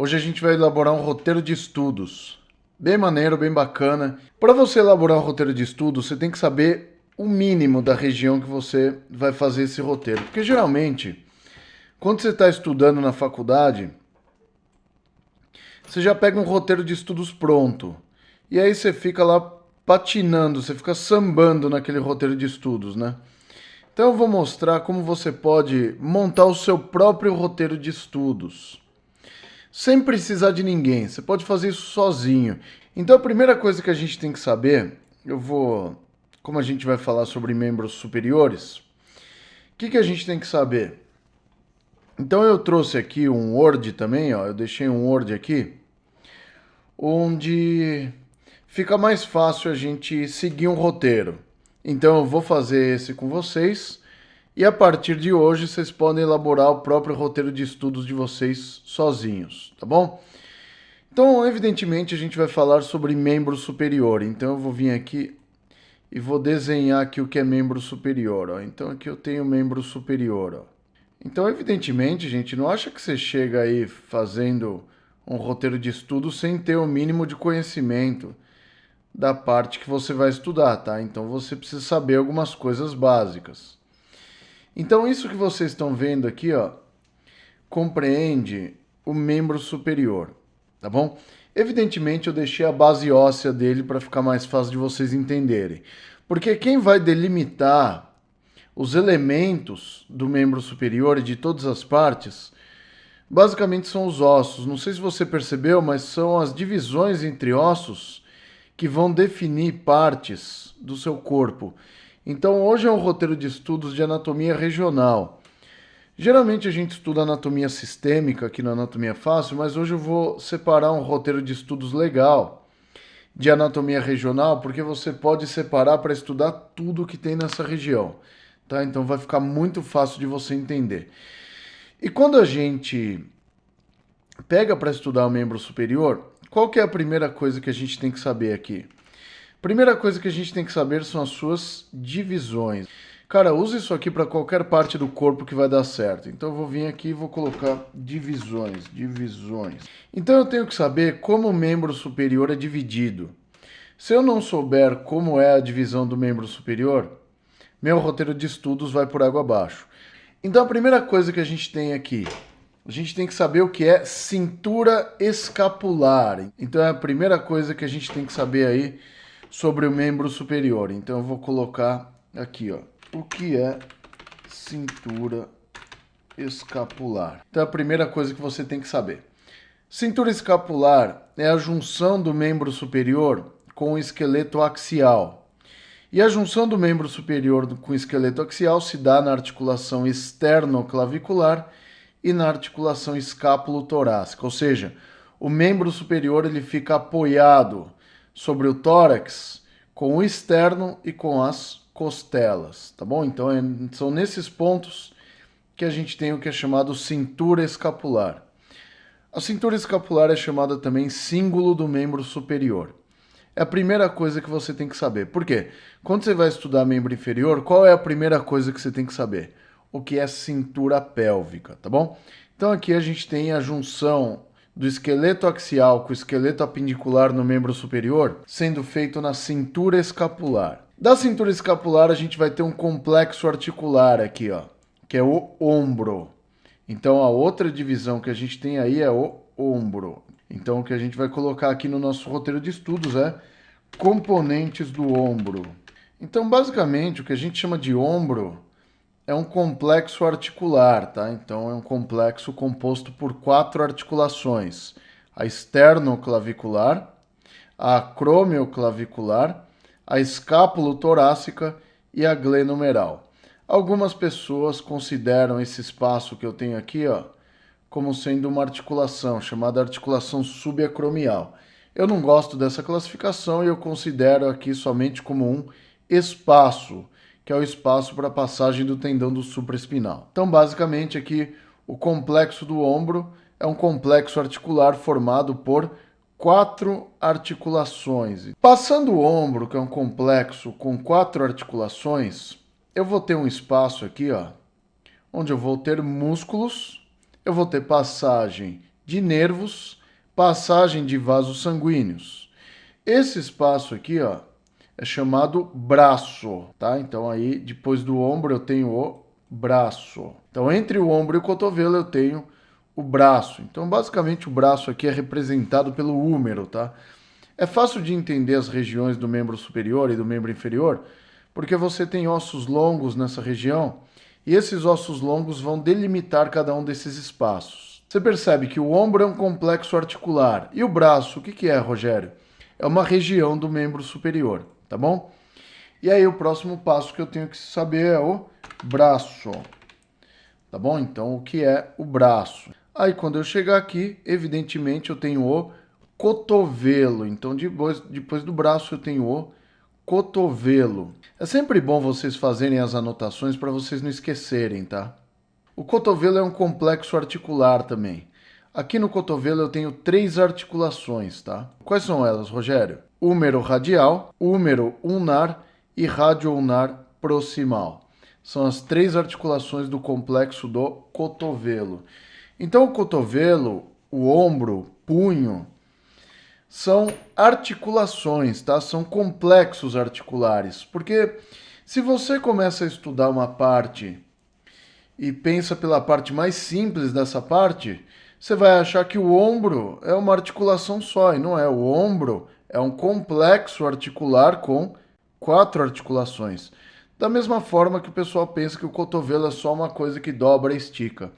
Hoje a gente vai elaborar um roteiro de estudos. Bem maneiro, bem bacana. Para você elaborar um roteiro de estudos, você tem que saber o mínimo da região que você vai fazer esse roteiro. Porque geralmente, quando você está estudando na faculdade, você já pega um roteiro de estudos pronto. E aí você fica lá patinando, você fica sambando naquele roteiro de estudos, né? Então eu vou mostrar como você pode montar o seu próprio roteiro de estudos, sem precisar de ninguém. Você pode fazer isso sozinho. Então a primeira coisa que a gente tem que saber, como a gente vai falar sobre membros superiores, o que a gente tem que saber? Então eu trouxe aqui um Word também, ó, eu deixei um Word aqui, onde fica mais fácil a gente seguir um roteiro. Então eu vou fazer esse com vocês e a partir de hoje vocês podem elaborar o próprio roteiro de estudos de vocês sozinhos, tá bom? Então, evidentemente, a gente vai falar sobre membro superior. Então eu vou vir aqui e vou desenhar aqui o que é membro superior, ó. Então aqui eu tenho membro superior, ó. Então, evidentemente, gente, não acha que você chega aí fazendo um roteiro de estudo sem ter o mínimo de conhecimento da parte que você vai estudar, tá? Então você precisa saber algumas coisas básicas. Então isso que vocês estão vendo aqui, ó, compreende o membro superior, tá bom? Evidentemente eu deixei a base óssea dele para ficar mais fácil de vocês entenderem. Porque quem vai delimitar os elementos do membro superior e de todas as partes, basicamente são os ossos. Não sei se você percebeu, mas são as divisões entre ossos que vão definir partes do seu corpo. Então, hoje é um roteiro de estudos de anatomia regional. Geralmente a gente estuda anatomia sistêmica aqui no Anatomia Fácil, mas hoje eu vou separar um roteiro de estudos legal de anatomia regional, porque você pode separar para estudar tudo que tem nessa região, tá? Então vai ficar muito fácil de você entender. E quando a gente pega para estudar o membro superior, qual que é a primeira coisa que a gente tem que saber aqui? Primeira coisa que a gente tem que saber são as suas divisões. Cara, use isso aqui para qualquer parte do corpo que vai dar certo. Então eu vou vir aqui e vou colocar divisões. Então eu tenho que saber como o membro superior é dividido. Se eu não souber como é a divisão do membro superior, meu roteiro de estudos vai por água abaixo. Então a primeira coisa que a gente tem aqui, a gente tem que saber o que é cintura escapular. Então é a primeira coisa que a gente tem que saber aí sobre o membro superior. Então eu vou colocar aqui, ó, o que é cintura escapular. Então é a primeira coisa que você tem que saber. Cintura escapular é a junção do membro superior com o esqueleto axial. E a junção do membro superior com o esqueleto axial se dá na articulação esternoclavicular e na articulação escápulo-torácica. Ou seja, o membro superior ele fica apoiado sobre o tórax com o externo e com as costelas, tá bom? Então são nesses pontos que a gente tem o que é chamado cintura escapular. A cintura escapular é chamada também cíngulo do membro superior. É a primeira coisa que você tem que saber. Por quê? Quando você vai estudar membro inferior, qual é a primeira coisa que você tem que saber? O que é cintura pélvica, tá bom? Então aqui a gente tem a junção do esqueleto axial com o esqueleto apendicular no membro superior, sendo feito na cintura escapular. Da cintura escapular a gente vai ter um complexo articular aqui, ó, que é o ombro. Então a outra divisão que a gente tem aí é o ombro. Então o que a gente vai colocar aqui no nosso roteiro de estudos é componentes do ombro. Então basicamente o que a gente chama de ombro é um complexo articular, tá? Então é um complexo composto por 4 articulações: a esternoclavicular, a acromioclavicular, a escápulo-torácica e a glenomeral. Algumas pessoas consideram esse espaço que eu tenho aqui, ó, como sendo uma articulação, chamada articulação subacromial. Eu não gosto dessa classificação e eu considero aqui somente como um espaço, que é o espaço para a passagem do tendão do supraespinal. Então, basicamente, aqui o complexo do ombro é um complexo articular formado por 4 articulações. Passando o ombro, que é um complexo com 4 articulações, eu vou ter um espaço aqui, ó, onde eu vou ter músculos, eu vou ter passagem de nervos, passagem de vasos sanguíneos. Esse espaço aqui, ó, é chamado braço, tá? Então aí, depois do ombro, eu tenho o braço. Então, entre o ombro e o cotovelo, eu tenho o braço. Então, basicamente, o braço aqui é representado pelo húmero, tá? É fácil de entender as regiões do membro superior e do membro inferior, porque você tem ossos longos nessa região, e esses ossos longos vão delimitar cada um desses espaços. Você percebe que o ombro é um complexo articular. E o braço, o que é, Rogério? É uma região do membro superior, tá bom? E aí o próximo passo que eu tenho que saber é o braço. Tá bom? Então, o que é o braço? Aí, quando eu chegar aqui, evidentemente, eu tenho o cotovelo. Então, depois do braço, eu tenho o cotovelo. É sempre bom vocês fazerem as anotações para vocês não esquecerem, tá? O cotovelo é um complexo articular também. Aqui no cotovelo eu tenho 3 articulações, tá? Quais são elas, Rogério? Húmero radial, húmero ulnar e radioulnar proximal. São as 3 articulações do complexo do cotovelo. Então o cotovelo, o ombro, punho, são articulações, tá? São complexos articulares. Porque se você começa a estudar uma parte e pensa pela parte mais simples dessa parte, você vai achar que o ombro é uma articulação só, e não é. O ombro é um complexo articular com 4 articulações. Da mesma forma que o pessoal pensa que o cotovelo é só uma coisa que dobra e estica.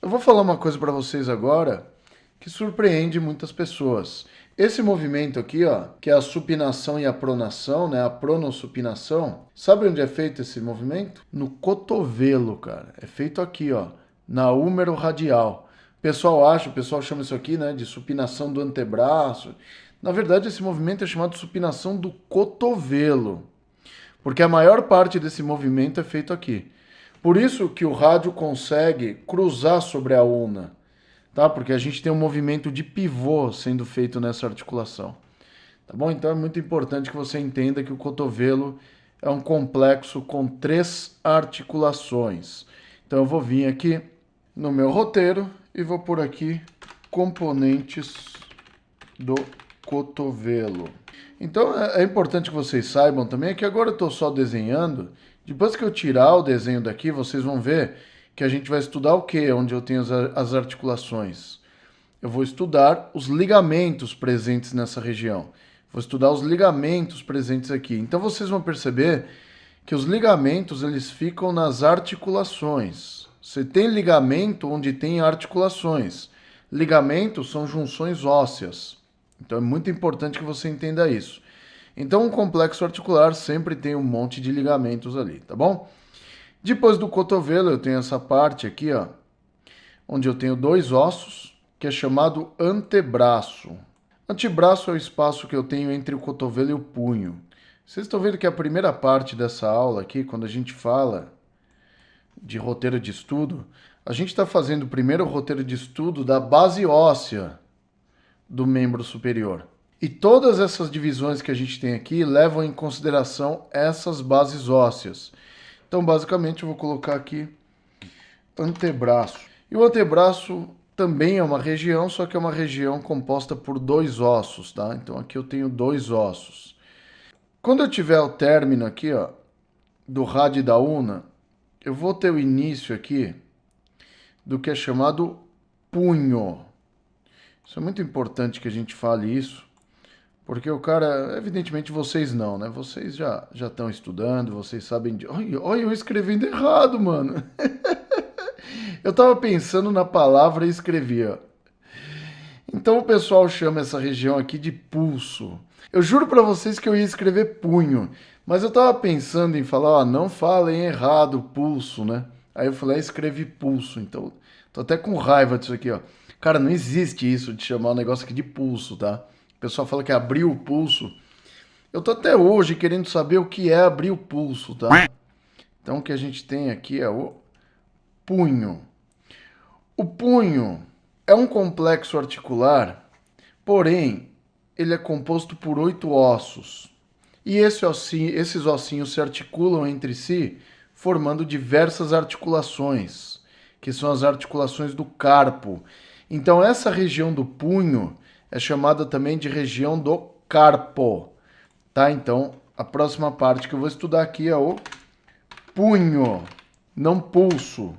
Eu vou falar uma coisa para vocês agora que surpreende muitas pessoas. Esse movimento aqui, ó, que é a supinação e a pronação, né, a pronossupinação, sabe onde é feito esse movimento? No cotovelo, cara. É feito aqui, ó, na húmero radial. O pessoal chama isso aqui, né, de supinação do antebraço. Na verdade, esse movimento é chamado de supinação do cotovelo, porque a maior parte desse movimento é feito aqui. Por isso que o rádio consegue cruzar sobre a ulna, tá? Porque a gente tem um movimento de pivô sendo feito nessa articulação. Tá bom? Então é muito importante que você entenda que o cotovelo é um complexo com 3 articulações. Então eu vou vir aqui no meu roteiro e vou por aqui componentes do cotovelo. Então é importante que vocês saibam também que agora eu estou só desenhando. Depois que eu tirar o desenho daqui, vocês vão ver que a gente vai estudar o quê? Onde eu tenho as articulações. Eu vou estudar os ligamentos presentes nessa região. Vou estudar os ligamentos presentes aqui. Então vocês vão perceber que os ligamentos eles ficam nas articulações. Você tem ligamento onde tem articulações. Ligamentos são junções ósseas. Então é muito importante que você entenda isso. Então um complexo articular sempre tem um monte de ligamentos ali, tá bom? Depois do cotovelo eu tenho essa parte aqui, ó, onde eu tenho 2 ossos, que é chamado antebraço. Antebraço é o espaço que eu tenho entre o cotovelo e o punho. Vocês estão vendo que a primeira parte dessa aula aqui, quando a gente fala de roteiro de estudo, a gente está fazendo primeiro o roteiro de estudo da base óssea do membro superior. E todas essas divisões que a gente tem aqui levam em consideração essas bases ósseas. Então, basicamente, eu vou colocar aqui antebraço. E o antebraço também é uma região, só que é uma região composta por 2 ossos, tá? Então, aqui eu tenho 2 ossos. Quando eu tiver o término aqui, ó, do rádio da ulna, eu vou ter o início aqui do que é chamado punho. Isso é muito importante que a gente fale isso, porque o cara, evidentemente vocês não, né? Vocês já estão estudando, vocês sabem de... Olha, eu escrevendo errado, mano. Eu tava pensando na palavra e escrevi, ó. Então o pessoal chama essa região aqui de pulso. Eu juro pra vocês que eu ia escrever punho, mas eu tava pensando em falar, ó, não falem errado pulso, né? Aí eu falei, escrevi pulso, então tô até com raiva disso aqui, ó. Cara, não existe isso de chamar o negócio aqui de pulso, tá? O pessoal fala que abriu o pulso. Eu tô até hoje querendo saber o que é abrir o pulso, tá? Então o que a gente tem aqui é o punho. O punho é um complexo articular, porém, ele é composto por 8 ossos. E esses ossinhos se articulam entre si, formando diversas articulações, que são as articulações do carpo. Então essa região do punho é chamada também de região do carpo, tá? Então a próxima parte que eu vou estudar aqui é o punho, não pulso,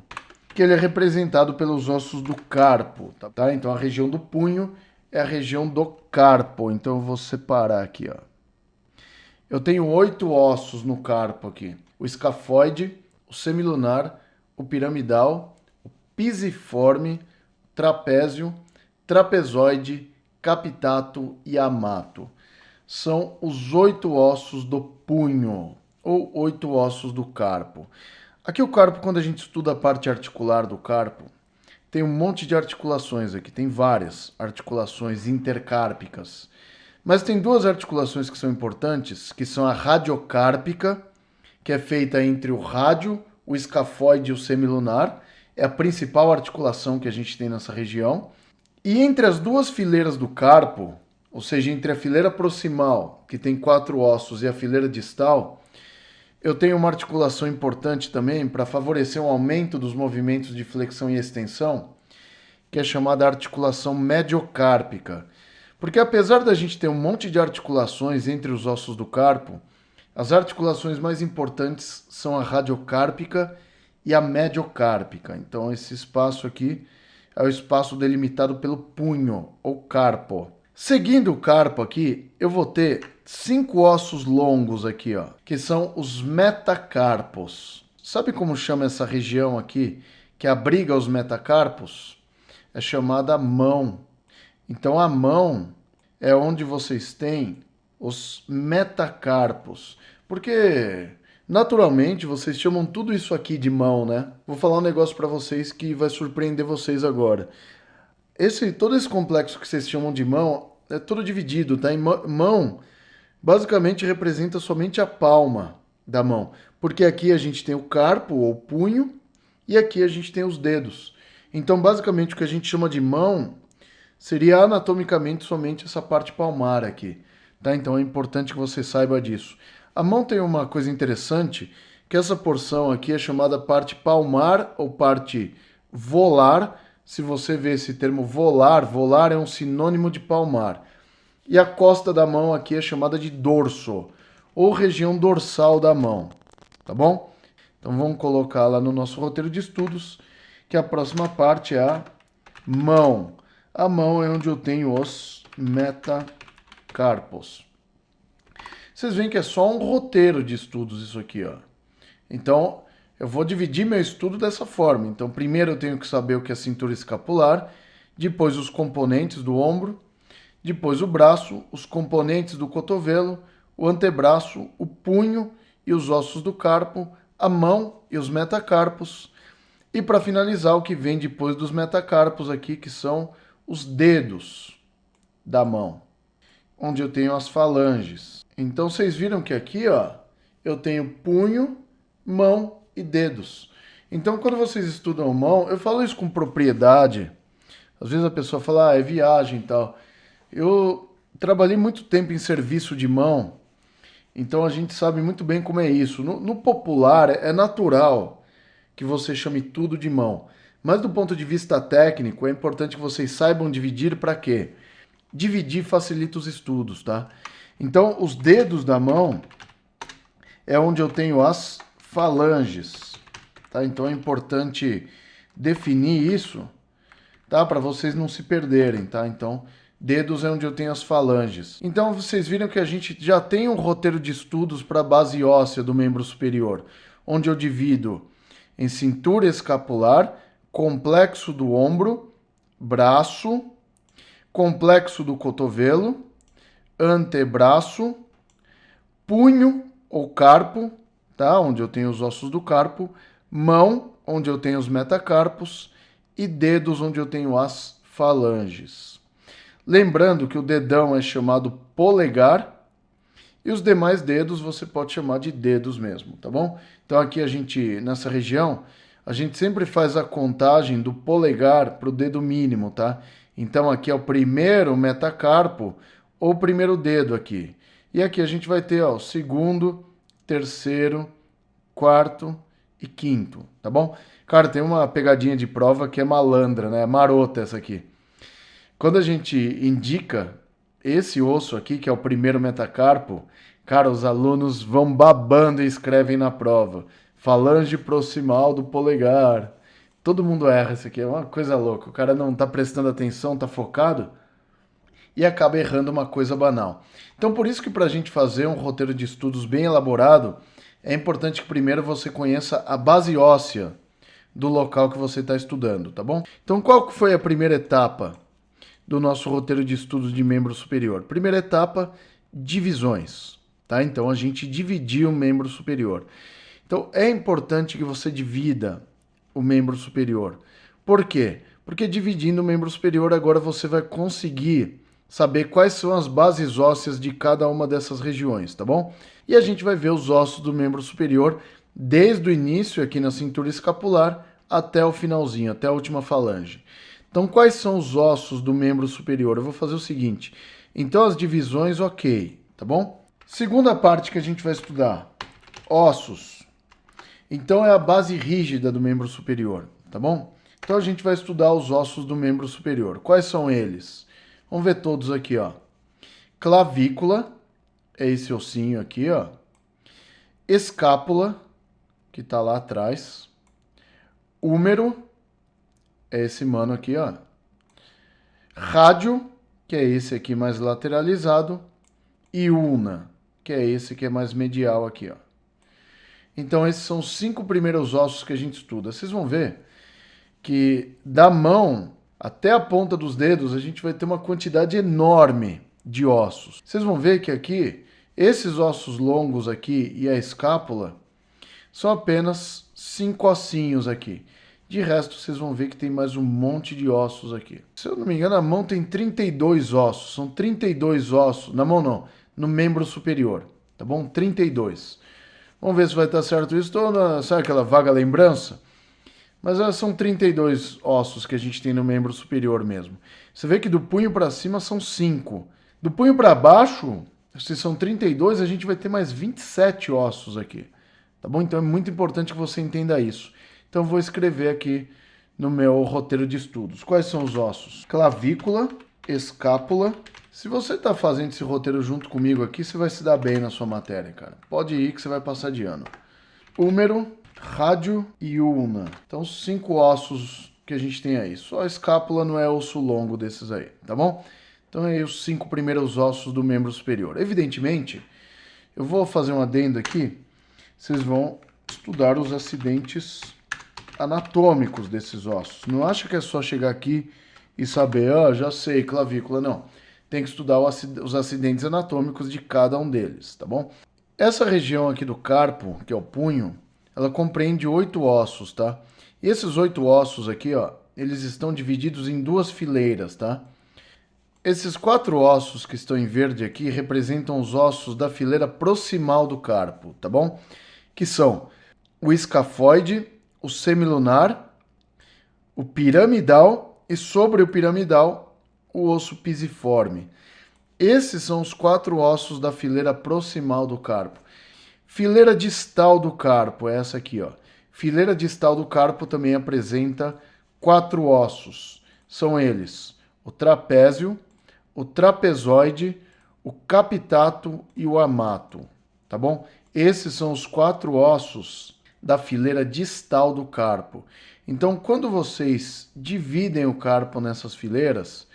que ele é representado pelos ossos do carpo, tá? Então a região do punho é a região do carpo. Então eu vou separar aqui, ó. Eu tenho 8 ossos no carpo aqui. O escafoide, o semilunar, o piramidal, o pisiforme, trapézio, trapezoide, capitato e amato. São os 8 ossos do punho, ou 8 ossos do carpo. Aqui o carpo, quando a gente estuda a parte articular do carpo, tem um monte de articulações aqui, tem várias articulações intercárpicas. Mas tem 2 articulações que são importantes, que são a radiocárpica, que é feita entre o rádio, o escafoide e o semilunar. É a principal articulação que a gente tem nessa região. E entre as 2 fileiras do carpo, ou seja, entre a fileira proximal, que tem 4 ossos, e a fileira distal, eu tenho uma articulação importante também para favorecer um aumento dos movimentos de flexão e extensão, que é chamada articulação mediocárpica. Porque apesar da gente ter um monte de articulações entre os ossos do carpo, as articulações mais importantes são a radiocárpica e a mediocárpica. Então esse espaço aqui é o espaço delimitado pelo punho, ou carpo. Seguindo o carpo aqui, eu vou ter 5 ossos longos aqui, ó, que são os metacarpos. Sabe como chama essa região aqui, que abriga os metacarpos? É chamada mão. Então a mão é onde vocês têm os metacarpos. Porque naturalmente vocês chamam tudo isso aqui de mão, né? Vou falar um negócio para vocês que vai surpreender vocês agora. Todo esse complexo que vocês chamam de mão é todo dividido, tá? Mão basicamente representa somente a palma da mão, porque aqui a gente tem o carpo ou punho e aqui a gente tem os dedos. Então, basicamente o que a gente chama de mão seria anatomicamente somente essa parte palmar aqui, tá? Então é importante que você saiba disso. A mão tem uma coisa interessante, que essa porção aqui é chamada parte palmar ou parte volar. Se você vê esse termo volar, volar é um sinônimo de palmar. E a costa da mão aqui é chamada de dorso, ou região dorsal da mão, tá bom? Então vamos colocar lá no nosso roteiro de estudos, que a próxima parte é a mão. A mão é onde eu tenho os metacarpos. Vocês veem que é só um roteiro de estudos isso aqui, ó. Então, eu vou dividir meu estudo dessa forma. Então, primeiro eu tenho que saber o que é cintura escapular, depois os componentes do ombro, depois o braço, os componentes do cotovelo, o antebraço, o punho e os ossos do carpo, a mão e os metacarpos. E para finalizar, o que vem depois dos metacarpos aqui, que são os dedos da mão, onde eu tenho as falanges. Então vocês viram que aqui, ó, eu tenho punho, mão e dedos. Então quando vocês estudam mão, eu falo isso com propriedade. Às vezes a pessoa fala, é viagem e tal. Eu trabalhei muito tempo em serviço de mão, então a gente sabe muito bem como é isso. No popular, é natural que você chame tudo de mão. Mas do ponto de vista técnico, é importante que vocês saibam dividir para quê? Dividir facilita os estudos, tá? Então, os dedos da mão é onde eu tenho as falanges, tá? Então é importante definir isso, tá? Para vocês não se perderem, tá? Então, dedos é onde eu tenho as falanges. Então, vocês viram que a gente já tem um roteiro de estudos para a base óssea do membro superior, onde eu divido em cintura escapular, complexo do ombro, braço, complexo do cotovelo, antebraço, punho ou carpo, tá? Onde eu tenho os ossos do carpo, mão, onde eu tenho os metacarpos, e dedos, onde eu tenho as falanges. Lembrando que o dedão é chamado polegar e os demais dedos você pode chamar de dedos mesmo, tá bom? Então aqui nessa região, a gente sempre faz a contagem do polegar para o dedo mínimo, tá? Então aqui é o primeiro metacarpo ou primeiro dedo aqui. E aqui a gente vai ter, ó, o segundo, terceiro, quarto e quinto, tá bom? Cara, tem uma pegadinha de prova que é malandra, né? Marota essa aqui. Quando a gente indica esse osso aqui, que é o primeiro metacarpo, cara, os alunos vão babando e escrevem na prova. Falange proximal do polegar. Todo mundo erra isso aqui, é uma coisa louca. O cara não tá prestando atenção, tá focado e acaba errando uma coisa banal. Então, por isso que para a gente fazer um roteiro de estudos bem elaborado, é importante que primeiro você conheça a base óssea do local que você está estudando, tá bom? Então, qual que foi a primeira etapa do nosso roteiro de estudos de membro superior? Primeira etapa, divisões, tá? Então, a gente dividiu o membro superior. Então, é importante que você divida o membro superior. Por quê? Porque dividindo o membro superior, agora você vai conseguir saber quais são as bases ósseas de cada uma dessas regiões, tá bom? E a gente vai ver os ossos do membro superior desde o início aqui na cintura escapular até o finalzinho, até a última falange. Então, quais são os ossos do membro superior? Eu vou fazer o seguinte. Então, as divisões, ok, tá bom? Segunda parte que a gente vai estudar, ossos. Então, é a base rígida do membro superior, tá bom? Então, a gente vai estudar os ossos do membro superior. Quais são eles? Vamos ver todos aqui, ó. Clavícula, é esse ossinho aqui, ó. Escápula, que tá lá atrás. Húmero, é esse mano aqui, ó. Rádio, que é esse aqui mais lateralizado. E ulna, que é esse que é mais medial aqui, ó. Então, esses são os 5 primeiros ossos que a gente estuda. Vocês vão ver que da mão até a ponta dos dedos a gente vai ter uma quantidade enorme de ossos. Vocês vão ver que aqui, esses ossos longos aqui e a escápula são apenas 5 ossinhos aqui. De resto, vocês vão ver que tem mais um monte de ossos aqui. Se eu não me engano, a mão tem 32 ossos. São 32 ossos. Na mão não, no membro superior. Tá bom? 32. Vamos ver se vai estar certo isso. Sabe aquela vaga lembrança? Mas são 32 ossos que a gente tem no membro superior mesmo. Você vê que do punho para cima são 5. Do punho para baixo, se são 32, a gente vai ter mais 27 ossos aqui. Tá bom? Então é muito importante que você entenda isso. Então eu vou escrever aqui no meu roteiro de estudos. Quais são os ossos? Clavícula, escápula. Se você está fazendo esse roteiro junto comigo aqui, você vai se dar bem na sua matéria, cara. Pode ir que você vai passar de ano. Húmero, rádio e ulna. Então, 5 ossos que a gente tem aí. Só a escápula não é osso longo desses aí, tá bom? Então, é aí os 5 primeiros ossos do membro superior. Evidentemente, eu vou fazer um adendo aqui. Vocês vão estudar os acidentes anatômicos desses ossos. Não acha que é só chegar aqui e saber, já sei, clavícula. Não. Tem que estudar os acidentes anatômicos de cada um deles, tá bom? Essa região aqui do carpo, que é o punho, ela compreende 8 ossos, tá? E esses 8 ossos aqui, ó, eles estão divididos em 2 fileiras, tá? Esses 4 ossos que estão em verde aqui representam os ossos da fileira proximal do carpo, tá bom? Que são o escafoide, o semilunar, o piramidal e sobre o piramidal o osso pisiforme. Esses são os 4 ossos da fileira proximal do carpo. Fileira distal do carpo, é essa aqui, ó. Fileira distal do carpo também apresenta 4 ossos. São eles: o trapézio, o trapezoide, o capitato e o amato, tá bom? Esses são os 4 ossos da fileira distal do carpo. Então, quando vocês dividem o carpo nessas fileiras,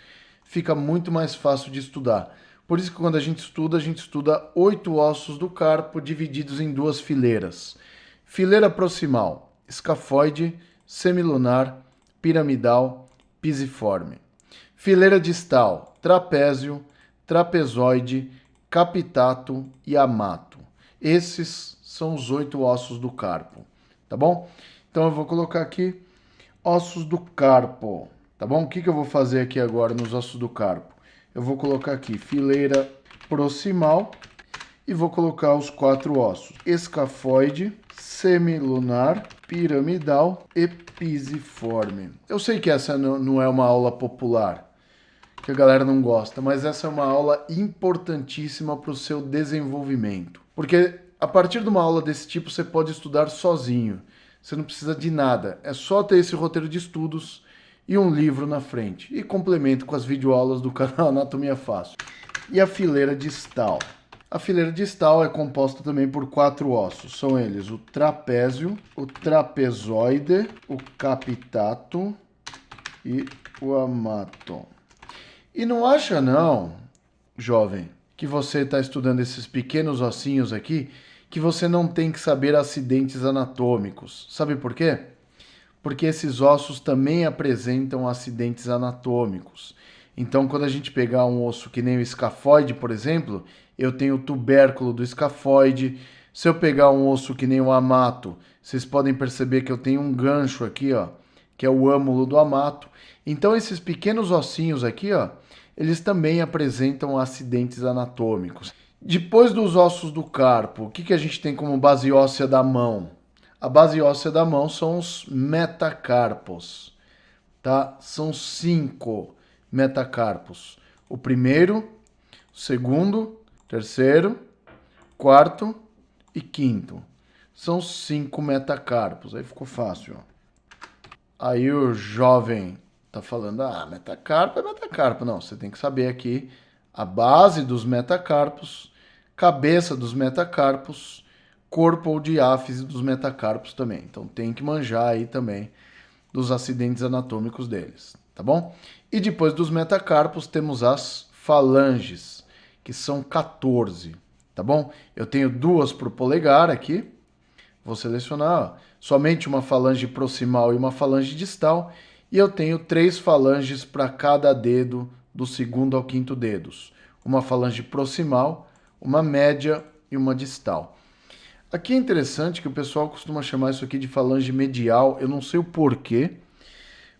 fica muito mais fácil de estudar. Por isso que quando a gente estuda 8 ossos do carpo divididos em 2 fileiras. Fileira proximal, escafoide, semilunar, piramidal, pisiforme. Fileira distal, trapézio, trapezoide, capitato e amato. Esses são os 8 ossos do carpo, tá bom? Então eu vou colocar aqui ossos do carpo, tá bom? O que eu vou fazer aqui agora nos ossos do carpo? Eu vou colocar aqui fileira proximal e vou colocar os 4 ossos: escafoide, semilunar, piramidal e pisiforme. Eu sei que essa não é uma aula popular, que a galera não gosta, mas essa é uma aula importantíssima para o seu desenvolvimento. Porque a partir de uma aula desse tipo você pode estudar sozinho. Você não precisa de nada. É só ter esse roteiro de estudos e um livro na frente. E complemento com as videoaulas do canal Anatomia Fácil. E a fileira distal. A fileira distal é composta também por 4 ossos. São eles o trapézio, o trapezoide, o capitato e o amato. E não acha não, jovem, que você está estudando esses pequenos ossinhos aqui, que você não tem que saber acidentes anatômicos. Sabe por quê? Porque esses ossos também apresentam acidentes anatômicos. Então, quando a gente pegar um osso que nem o escafoide, por exemplo, eu tenho o tubérculo do escafoide. Se eu pegar um osso que nem o amato, vocês podem perceber que eu tenho um gancho aqui, ó, que é o âmulo do amato. Então, esses pequenos ossinhos aqui, ó, eles também apresentam acidentes anatômicos. Depois dos ossos do carpo, o que a gente tem como base óssea da mão? A base óssea da mão são os metacarpos, tá? São 5 metacarpos. O primeiro, o segundo, terceiro, quarto e quinto. São 5 metacarpos. Aí ficou fácil, ó. Aí o jovem tá falando, metacarpo é metacarpo. Não, você tem que saber aqui a base dos metacarpos, cabeça dos metacarpos, corpo ou diáfise dos metacarpos também. Então tem que manjar aí também dos acidentes anatômicos deles, tá bom? E depois dos metacarpos temos as falanges, que são 14, tá bom? Eu tenho 2 para o polegar aqui. Vou selecionar somente uma falange proximal e uma falange distal. E eu tenho 3 falanges para cada dedo do segundo ao quinto dedos. Uma falange proximal, uma média e uma distal. Aqui é interessante que o pessoal costuma chamar isso aqui de falange medial. Eu não sei o porquê,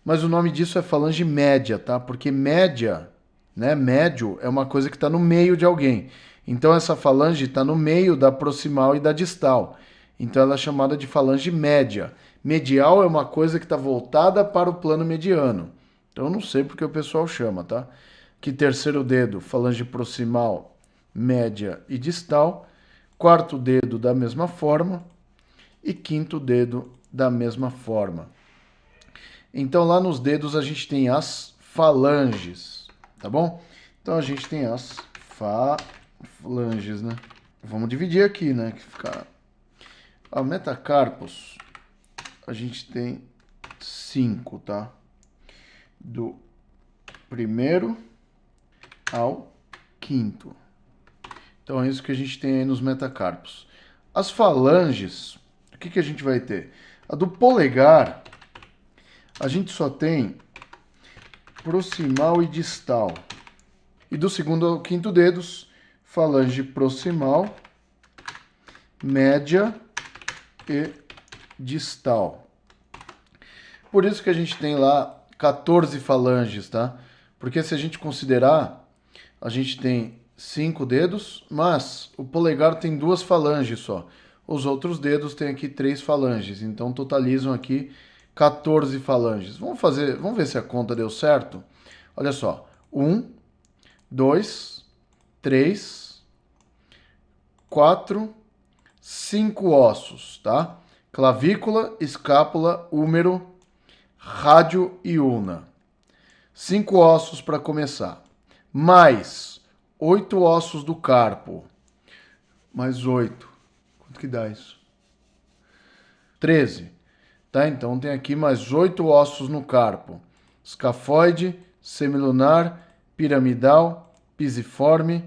mas o nome disso é falange média, tá? Porque média, né? Médio é uma coisa que está no meio de alguém. Então essa falange está no meio da proximal e da distal. Então ela é chamada de falange média. Medial é uma coisa que está voltada para o plano mediano. Então eu não sei porque o pessoal chama, tá? Que terceiro dedo, falange proximal, média e distal. Quarto dedo da mesma forma e quinto dedo da mesma forma. Então lá nos dedos a gente tem as falanges, tá bom? Então a gente tem as falanges, né? Vamos dividir aqui, né? Que fica... A metacarpos a gente tem 5, tá? Do primeiro ao quinto. Então é isso que a gente tem aí nos metacarpos. As falanges, o que a gente vai ter? A do polegar, a gente só tem proximal e distal. E do segundo ao quinto dedos, falange proximal, média e distal. Por isso que a gente tem lá 14 falanges, tá? Porque se a gente considerar, a gente tem 5 dedos, mas o polegar tem 2 falanges só. Os outros dedos têm aqui 3 falanges, então totalizam aqui 14 falanges. Vamos ver se a conta deu certo. Olha só, 1, 2, 3, 4, 5 ossos, tá? Clavícula, escápula, húmero, rádio e ulna. 5 ossos para começar. Mais 8 ossos do carpo. Mais 8. Quanto que dá isso? 13. Tá? Então tem aqui mais 8 ossos no carpo. Escafoide, semilunar, piramidal, pisiforme,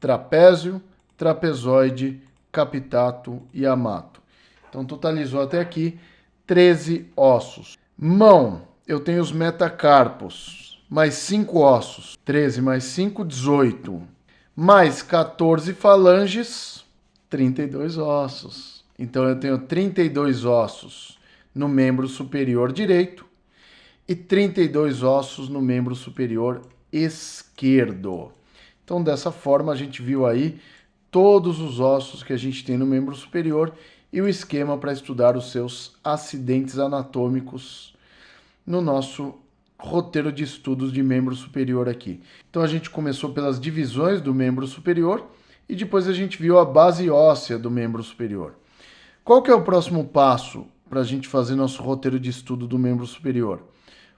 trapézio, trapezoide, capitato e amato. Então totalizou até aqui 13 ossos. Mão, eu tenho os metacarpos, mais 5 ossos. 13 mais 5, 18. Mais 14 falanges, 32 ossos. Então eu tenho 32 ossos no membro superior direito e 32 ossos no membro superior esquerdo. Então dessa forma a gente viu aí todos os ossos que a gente tem no membro superior e o esquema para estudar os seus acidentes anatômicos no nosso roteiro de estudos de membro superior aqui. Então a gente começou pelas divisões do membro superior e depois a gente viu a base óssea do membro superior. Qual que é o próximo passo para a gente fazer nosso roteiro de estudo do membro superior?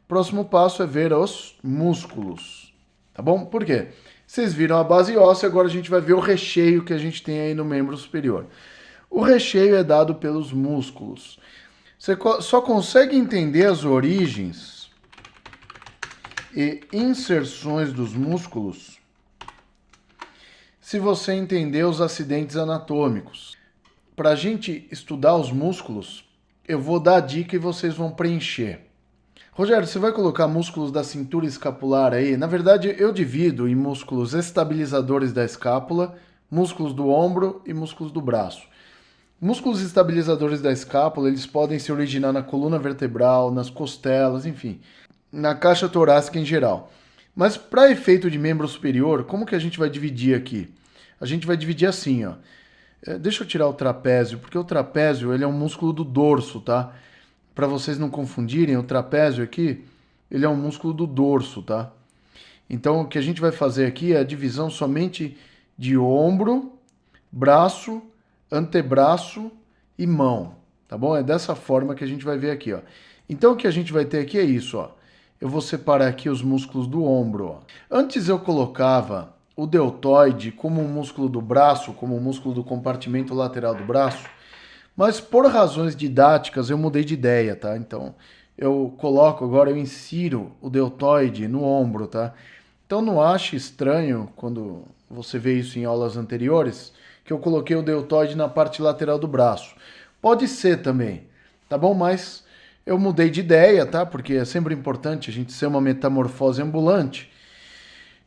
Próximo passo é ver os músculos, tá bom? Por quê? Vocês viram a base óssea, agora a gente vai ver o recheio que a gente tem aí no membro superior. O recheio é dado pelos músculos. Você só consegue entender as origens e inserções dos músculos se você entender os acidentes anatômicos. Para a gente estudar os músculos, eu vou dar a dica e vocês vão preencher. Rogério, você vai colocar músculos da cintura escapular aí? Na verdade, eu divido em músculos estabilizadores da escápula, músculos do ombro e músculos do braço. Músculos estabilizadores da escápula, eles podem se originar na coluna vertebral, nas costelas, enfim, na caixa torácica em geral. Mas para efeito de membro superior, como que a gente vai dividir aqui? A gente vai dividir assim, ó. Deixa eu tirar o trapézio, porque o trapézio ele é um músculo do dorso, tá? Para vocês não confundirem, o trapézio aqui, ele é um músculo do dorso, tá? Então, o que a gente vai fazer aqui é a divisão somente de ombro, braço, antebraço e mão, tá bom? É dessa forma que a gente vai ver aqui, ó. Então, o que a gente vai ter aqui é isso, ó. Eu vou separar aqui os músculos do ombro, ó. Antes eu colocava o deltoide como um músculo do braço, como um músculo do compartimento lateral do braço, mas por razões didáticas eu mudei de ideia, tá? Então eu coloco agora, eu insiro o deltoide no ombro, tá? Então não ache estranho quando você vê isso em aulas anteriores, que eu coloquei o deltoide na parte lateral do braço. Pode ser também, tá bom? Mas eu mudei de ideia, tá? Porque é sempre importante a gente ser uma metamorfose ambulante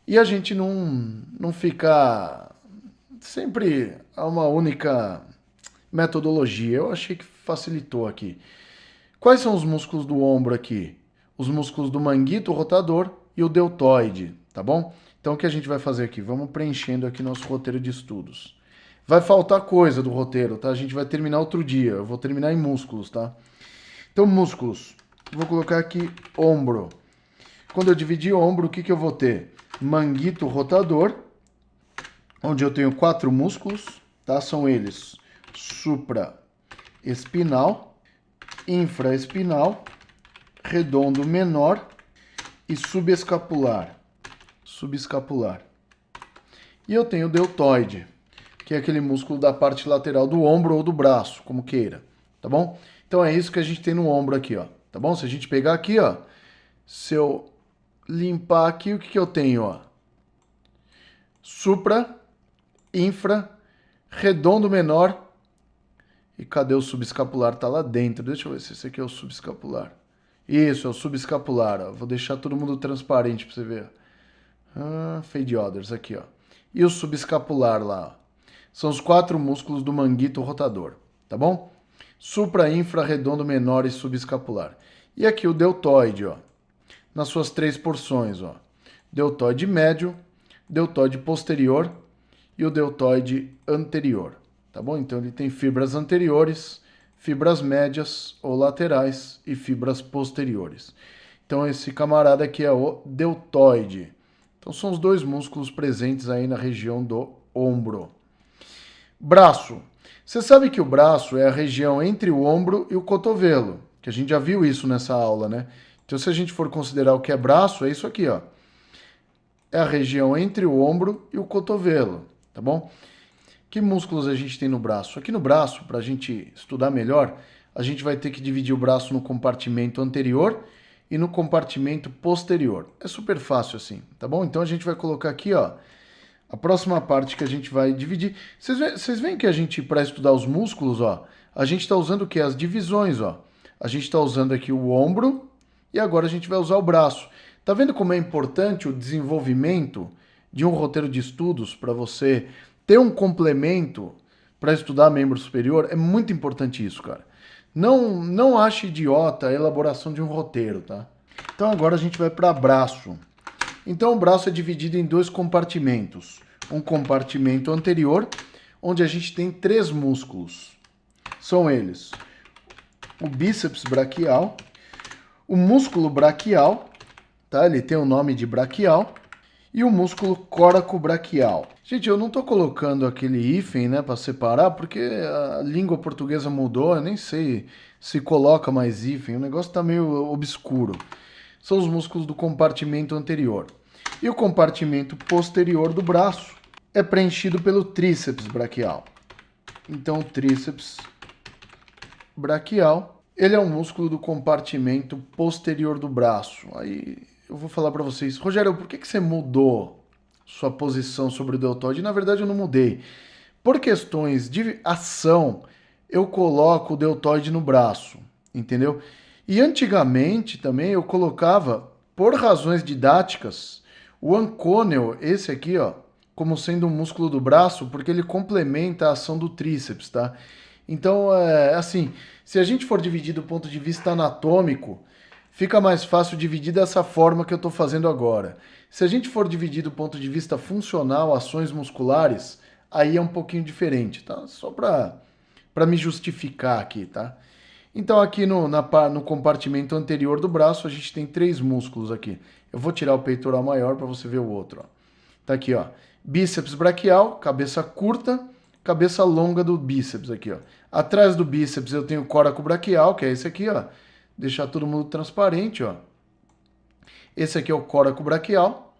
e a gente não ficar sempre a uma única metodologia. Eu achei que facilitou aqui. Quais são os músculos do ombro aqui? Os músculos do manguito rotador e o deltoide, tá bom? Então o que a gente vai fazer aqui? Vamos preenchendo aqui nosso roteiro de estudos. Vai faltar coisa do roteiro, tá? A gente vai terminar outro dia. Eu vou terminar em músculos, tá? Então músculos. Vou colocar aqui ombro. Quando eu dividir ombro, o que que eu vou ter? Manguito rotador, onde eu tenho 4 músculos, tá? São eles: supraespinal, infraespinal, redondo menor e subescapular. Subescapular. E eu tenho o deltoide, que é aquele músculo da parte lateral do ombro ou do braço, como queira, tá bom? Então é isso que a gente tem no ombro aqui, ó, tá bom? Se a gente pegar aqui, ó, se eu limpar aqui, o que que eu tenho, ó? Supra, infra, redondo menor. E cadê o subescapular? Tá lá dentro. Deixa eu ver se esse aqui é o subescapular. Isso, é o subescapular, ó. Vou deixar todo mundo transparente pra você ver. Fade others, aqui, ó. E o subescapular lá, ó. São os 4 músculos do manguito rotador, tá bom? Supra, infra, redondo menor e subescapular. E aqui o deltoide, ó. Nas suas 3 porções, ó. Deltoide médio, deltoide posterior e o deltoide anterior. Tá bom? Então ele tem fibras anteriores, fibras médias ou laterais e fibras posteriores. Então esse camarada aqui é o deltoide. Então são os 2 músculos presentes aí na região do ombro. Braço. Você sabe que o braço é a região entre o ombro e o cotovelo, que a gente já viu isso nessa aula, né? Então se a gente for considerar o que é braço, é isso aqui, ó. É a região entre o ombro e o cotovelo, tá bom? Que músculos a gente tem no braço? Aqui no braço, para a gente estudar melhor, a gente vai ter que dividir o braço no compartimento anterior e no compartimento posterior. É super fácil assim, tá bom? Então a gente vai colocar aqui, ó, a próxima parte que a gente vai dividir. Vocês veem que a gente, para estudar os músculos, ó, a gente está usando o quê? As divisões, ó. A gente está usando aqui o ombro e agora a gente vai usar o braço. Tá vendo como é importante o desenvolvimento de um roteiro de estudos para você ter um complemento para estudar membro superior? É muito importante isso, cara. Não ache idiota a elaboração de um roteiro, tá? Então agora a gente vai para braço. Então o braço é dividido em 2 compartimentos. Um compartimento anterior, onde a gente tem 3 músculos. São eles: o bíceps braquial, o músculo braquial, tá? Ele tem o nome de braquial, e o músculo coracobraquial. Gente, eu não estou colocando aquele hífen, né, para separar, porque a língua portuguesa mudou, eu nem sei se coloca mais hífen, o negócio está meio obscuro. são os músculos do compartimento anterior. E o compartimento posterior do braço é preenchido pelo tríceps braquial. Então, o tríceps braquial, ele é um músculo do compartimento posterior do braço. Aí eu vou falar para vocês, Rogério, por que você mudou sua posição sobre o deltoide? Na verdade, eu não mudei. Por questões de ação, eu coloco o deltoide no braço, entendeu? E antigamente também eu colocava, por razões didáticas, o anconel, esse aqui, ó, como sendo um músculo do braço, porque ele complementa a ação do tríceps, tá? Então, assim, se a gente for dividir do ponto de vista anatômico, fica mais fácil dividir dessa forma que eu estou fazendo agora. Se a gente for dividir do ponto de vista funcional, ações musculares, aí é um pouquinho diferente, tá? Só para me justificar aqui, tá? Então aqui no compartimento anterior do braço a gente tem 3 músculos aqui. Eu vou tirar o peitoral maior para você ver o outro, ó. Tá aqui, ó. Bíceps braquial, cabeça curta, cabeça longa do bíceps aqui, ó. Atrás do bíceps eu tenho o coracobraquial, que é esse aqui, ó. Deixar todo mundo transparente, ó. Esse aqui é o coracobraquial,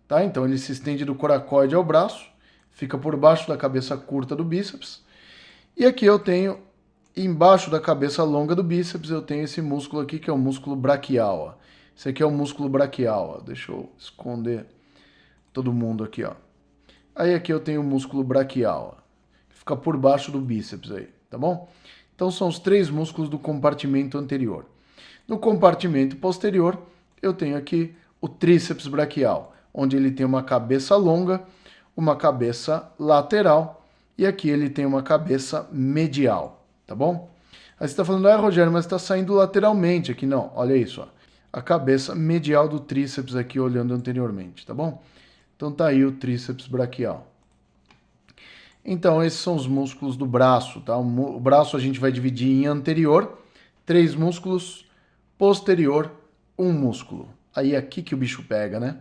tá? Então ele se estende do coracoide ao braço, fica por baixo da cabeça curta do bíceps. E aqui eu tenho, embaixo da cabeça longa do bíceps, eu tenho esse músculo aqui, que é o músculo braquial, ó. Esse aqui é o músculo braquial, ó. Deixa eu esconder todo mundo aqui, ó. Aí aqui eu tenho o músculo braquial, ó. Fica por baixo do bíceps aí, tá bom? Então são os 3 músculos do compartimento anterior. No compartimento posterior, eu tenho aqui o tríceps braquial, onde ele tem uma cabeça longa, uma cabeça lateral, e aqui ele tem uma cabeça medial, tá bom? Aí você está falando, Rogério, mas está saindo lateralmente aqui. Não, olha isso, ó. A cabeça medial do tríceps aqui, olhando anteriormente, tá bom? Então tá aí o tríceps braquial. Então esses são os músculos do braço, tá? O braço a gente vai dividir em anterior, 3 músculos, posterior, 1 músculo. Aí é aqui que o bicho pega, né?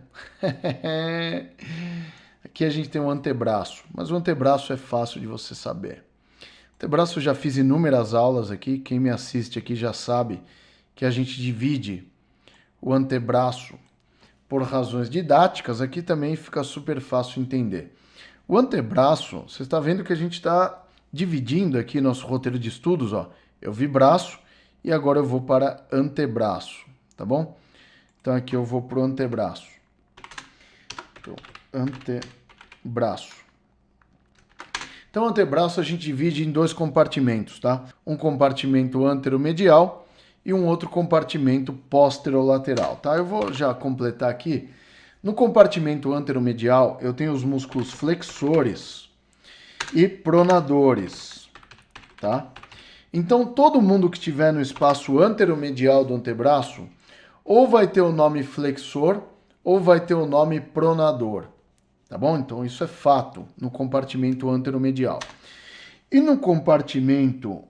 Aqui a gente tem o antebraço, mas o antebraço é fácil de você saber. Antebraço eu já fiz inúmeras aulas aqui, quem me assiste aqui já sabe que a gente divide o antebraço por razões didáticas, aqui também fica super fácil entender. O antebraço, você está vendo que a gente está dividindo aqui nosso roteiro de estudos, ó. Eu vi braço e agora eu vou para antebraço, tá bom? Então aqui eu vou para o antebraço. Antebraço. Então, o antebraço a gente divide em 2 compartimentos, tá? Um compartimento anteromedial e um outro compartimento posterolateral, tá? Eu vou já completar aqui. No compartimento anteromedial, eu tenho os músculos flexores e pronadores, tá? Então, todo mundo que estiver no espaço anteromedial do antebraço, ou vai ter o nome flexor, ou vai ter o nome pronador, tá bom? Então, isso é fato no compartimento anteromedial. E no compartimento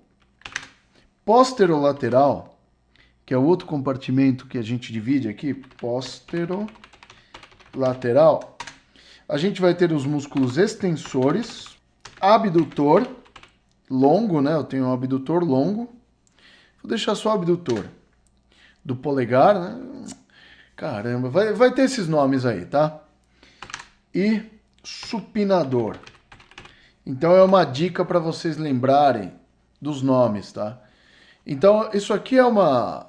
posterolateral, que é o outro compartimento que a gente divide aqui, posterolateral, a gente vai ter os músculos extensores, abdutor, longo, né? Eu tenho um abdutor longo. Vou deixar só o abdutor do polegar, né? Caramba, vai ter esses nomes aí, tá? E supinador. Então é uma dica para vocês lembrarem dos nomes, tá? Então isso aqui é uma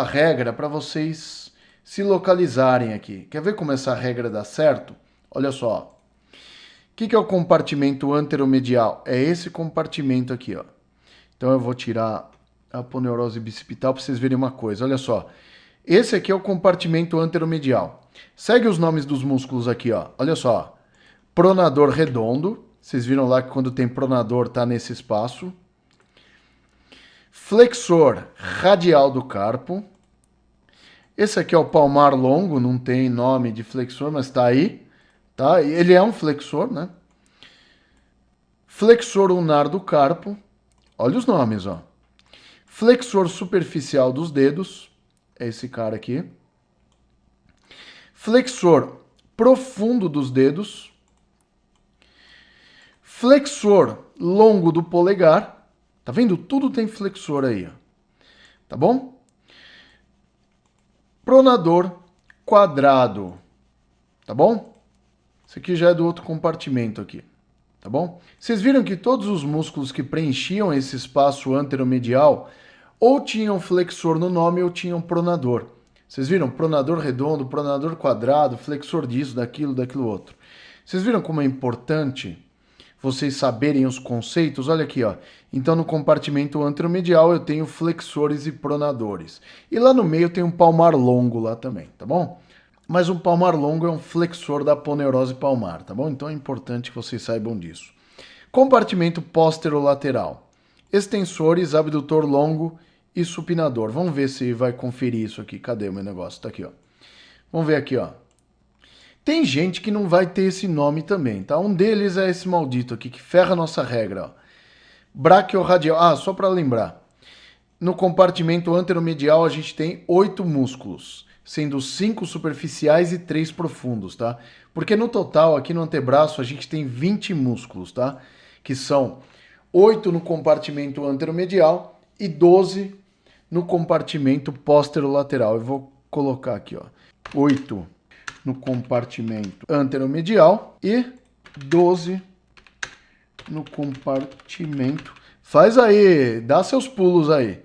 regra para vocês se localizarem aqui. Quer ver como essa regra dá certo? Olha só. O que é o compartimento anteromedial? É esse compartimento aqui, ó. Então eu vou tirar a aponeurose bicipital para vocês verem uma coisa. Olha só. Esse aqui é o compartimento anteromedial. Segue os nomes dos músculos aqui, ó. Olha só. Pronador redondo. Vocês viram lá que quando tem pronador tá nesse espaço. Flexor radial do carpo. Esse aqui é o palmar longo, não tem nome de flexor, mas tá aí. Tá? Ele é um flexor, né? Flexor ulnar do carpo. Olha os nomes, ó. Flexor superficial dos dedos. É esse cara aqui. Flexor profundo dos dedos. Flexor longo do polegar. Tá vendo? Tudo tem flexor aí, ó. Tá bom? pronador quadrado, tá bom? Isso aqui já é do outro compartimento aqui, tá bom? Vocês viram que todos os músculos que preenchiam esse espaço anteromedial ou tinham flexor no nome ou tinham pronador. Vocês viram? Pronador redondo, pronador quadrado, flexor disso, daquilo outro. Vocês viram como é importante vocês saberem os conceitos? Olha aqui, ó. Então, no compartimento anteromedial eu tenho flexores e pronadores. E lá no meio tem um palmar longo lá também, tá bom? Mas um palmar longo é um flexor da aponeurose palmar, tá bom? Então é importante que vocês saibam disso. Compartimento posterolateral. Extensores, abdutor longo e supinador. Vamos ver se vai conferir isso aqui. Cadê o meu negócio? Tá aqui, ó. Vamos ver aqui, ó. Tem gente que não vai ter esse nome também, tá? Um deles é esse maldito aqui, que ferra a nossa regra, ó. Braquiorradial. Ah, só para lembrar. No compartimento anteromedial a gente tem 8 músculos, sendo 5 superficiais e 3 profundos, tá? Porque no total, aqui no antebraço, a gente tem 20 músculos, tá? Que são 8 no compartimento anteromedial e 12 no compartimento posterolateral. Eu vou colocar aqui, ó. 8 no compartimento anteromedial e 12 no compartimento. Faz aí, dá seus pulos aí.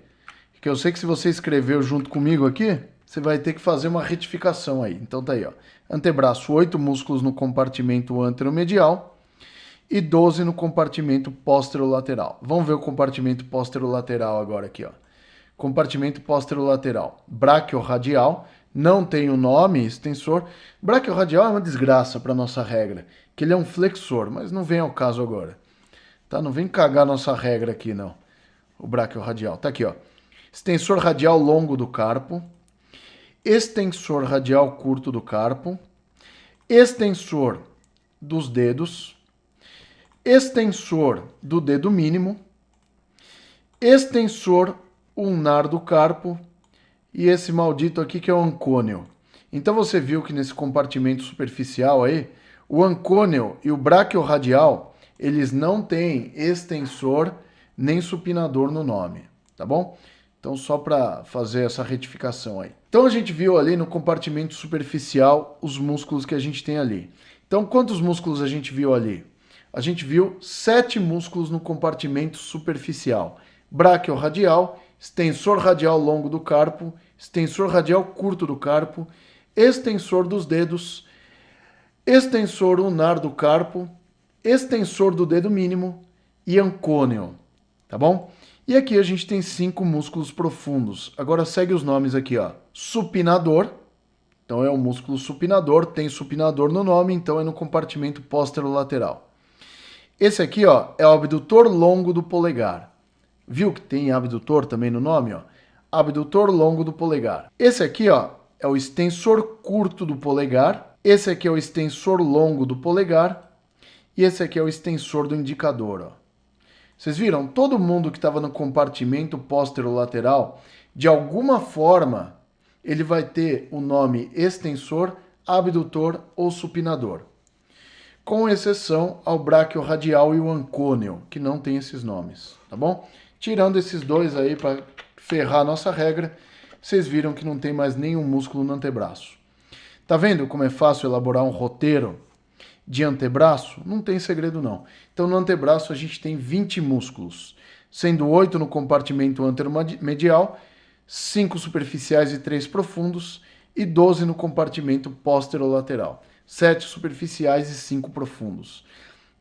Que eu sei que se você escreveu junto comigo aqui, você vai ter que fazer uma retificação aí. Então tá aí, ó. Antebraço, 8 músculos no compartimento anteromedial e 12 no compartimento posterolateral. Vamos ver o compartimento posterolateral agora aqui, ó. Compartimento posterolateral. Braquiorradial, não tem o nome, extensor. Braquiorradial é uma desgraça para nossa regra, que ele é um flexor, mas não vem ao caso agora. Tá? Não vem cagar nossa regra aqui, não. O braquiorradial. Tá aqui, ó. Extensor radial longo do carpo. Extensor radial curto do carpo. Extensor dos dedos. Extensor do dedo mínimo. Extensor ulnar do carpo. E esse maldito aqui que é o ancônio. Então você viu que nesse compartimento superficial aí, o ancônio e o braquiorradial, eles não têm extensor nem supinador no nome, tá bom? Então só para fazer essa retificação aí. Então a gente viu ali no compartimento superficial os músculos que a gente tem ali. Então quantos músculos a gente viu ali? A gente viu 7 músculos no compartimento superficial. Braquiorradial, extensor radial longo do carpo, extensor radial curto do carpo, extensor dos dedos, extensor ulnar do carpo, extensor do dedo mínimo e ancônio, tá bom? E aqui a gente tem 5 músculos profundos. Agora segue os nomes aqui, ó. Supinador, então é o músculo supinador, tem supinador no nome, então é no compartimento posterolateral. Esse aqui, ó, é o abdutor longo do polegar. Viu que tem abdutor também no nome, ó? Abdutor longo do polegar. Esse aqui, ó, é o extensor curto do polegar. Esse aqui é o extensor longo do polegar. E esse aqui é o extensor do indicador, ó. Vocês viram? Todo mundo que estava no compartimento posterolateral, de alguma forma, ele vai ter o nome extensor, abdutor ou supinador. Com exceção ao braquiorradial e o ancônio, que não tem esses nomes, tá bom? Tirando esses dois aí para ferrar a nossa regra, vocês viram que não tem mais nenhum músculo no antebraço. Tá vendo como é fácil elaborar um roteiro de antebraço? Não tem segredo não. Então no antebraço a gente tem 20 músculos, sendo 8 no compartimento anteromedial, 5 superficiais e 3 profundos, e 12 no compartimento posterolateral. 7 superficiais e 5 profundos.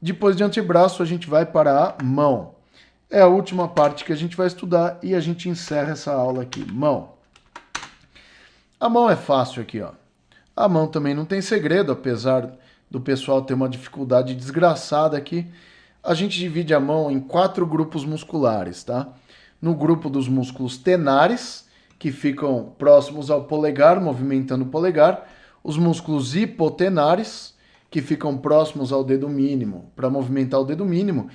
Depois de antebraço a gente vai para a mão. É a última parte que a gente vai estudar e a gente encerra essa aula aqui. Mão. A mão é fácil aqui, ó. A mão também não tem segredo, apesar do pessoal ter uma dificuldade desgraçada aqui. A gente divide a mão em 4 grupos musculares, tá? No grupo dos músculos tenares, que ficam próximos ao polegar, movimentando o polegar. Os músculos hipotenares, que ficam próximos ao dedo mínimo, para movimentar o dedo mínimo.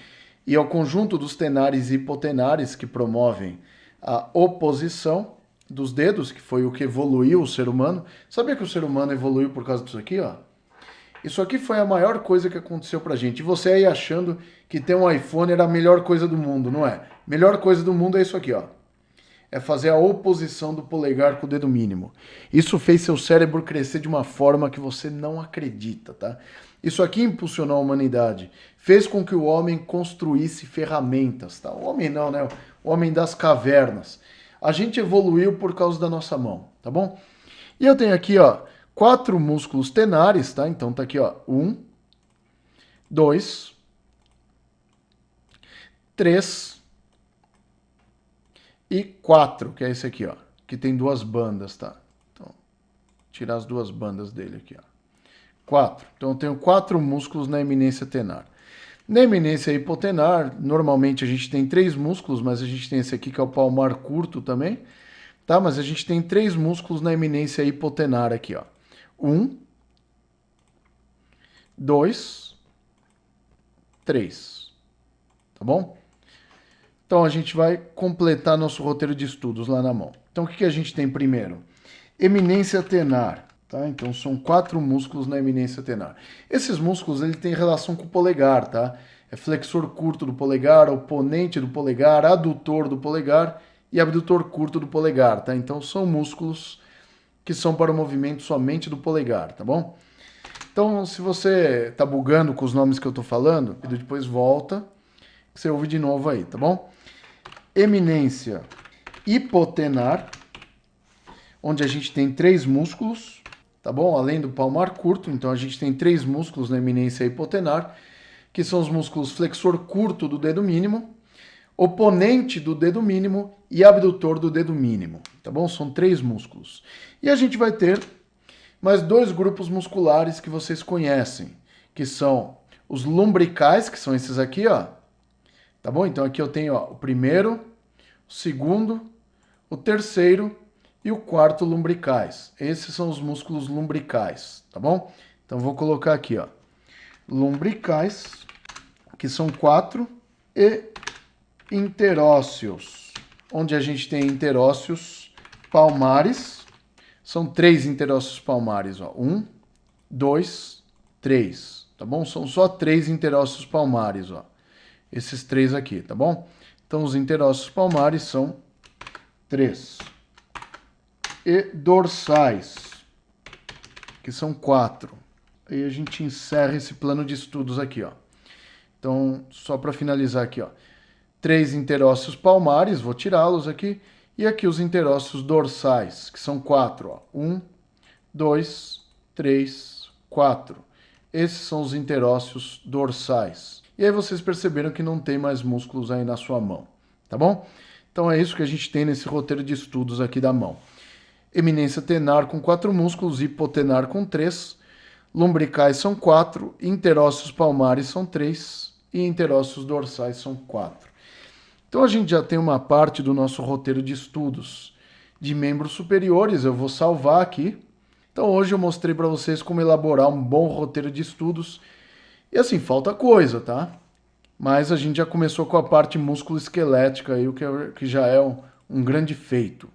E ao conjunto dos tenares e hipotenares, que promovem a oposição dos dedos, que foi o que evoluiu o ser humano. Sabia que o ser humano evoluiu por causa disso aqui, ó? Isso aqui foi a maior coisa que aconteceu pra gente. E você aí achando que ter um iPhone era a melhor coisa do mundo, não é? Melhor coisa do mundo é isso aqui, ó. é fazer a oposição do polegar com o dedo mínimo. Isso fez seu cérebro crescer de uma forma que você não acredita, tá? Isso aqui impulsionou a humanidade, fez com que o homem construísse ferramentas, tá? O homem não, né? O homem das cavernas. A gente evoluiu por causa da nossa mão, tá bom? E eu tenho aqui, ó, 4 músculos tenares, tá? Então tá aqui, ó, 1, 2, 3 e 4, que é esse aqui, ó, que tem 2 bandas, tá? Então, tirar as 2 bandas dele aqui, ó. 4. Então eu tenho 4 músculos na eminência tenar. Na eminência hipotenar, normalmente a gente tem 3 músculos, mas a gente tem esse aqui que é o palmar curto também, tá? Mas a gente tem 3 músculos na eminência hipotenar aqui, ó. 1, 2, 3. Tá bom? Então a gente vai completar nosso roteiro de estudos lá na mão. Então o que a gente tem primeiro? Eminência tenar. Tá? Então são 4 músculos na eminência tenar. Esses músculos ele têm relação com o polegar, tá? É flexor curto do polegar, oponente do polegar, adutor do polegar e abdutor curto do polegar, tá? Então são músculos que são para o movimento somente do polegar, tá bom? Então se você tá bugando com os nomes que eu tô falando, depois volta, você ouve de novo aí, tá bom? Eminência hipotenar, onde a gente tem 3 músculos, tá bom? Além do palmar curto, então a gente tem 3 músculos na eminência hipotenar, que são os músculos flexor curto do dedo mínimo, oponente do dedo mínimo e abdutor do dedo mínimo, tá bom? São 3 músculos. E a gente vai ter mais 2 grupos musculares que vocês conhecem, que são os lumbricais, que são esses aqui, ó. Tá bom? Então aqui eu tenho, ó, o primeiro, o segundo, o terceiro e o quarto lumbricais. Esses são os músculos lumbricais, tá bom? Então vou colocar aqui, ó, lumbricais, que são 4, e interósseos, onde a gente tem interósseos palmares. São 3 interósseos palmares, ó. 1, 2, 3, tá bom? São só 3 interósseos palmares, ó. Esses 3 aqui, tá bom? Então os interósseos palmares são 3. E dorsais, que são 4. Aí a gente encerra esse plano de estudos aqui, ó. Então, só para finalizar aqui, ó. 3 interósseos palmares, vou tirá-los aqui. E aqui os interósseos dorsais, que são 4, ó. 1, 2, 3, 4. Esses são os interósseos dorsais. E aí vocês perceberam que não tem mais músculos aí na sua mão, tá bom? Então é isso que a gente tem nesse roteiro de estudos aqui da mão. Eminência tenar com 4 músculos, hipotenar com 3, lumbricais são 4, interósseos palmares são 3 e interósseos dorsais são 4. Então a gente já tem uma parte do nosso roteiro de estudos de membros superiores, eu vou salvar aqui. Então hoje eu mostrei para vocês como elaborar um bom roteiro de estudos. E assim, falta coisa, tá? Mas a gente já começou com a parte músculo-esquelética aí, o que já é um grande feito.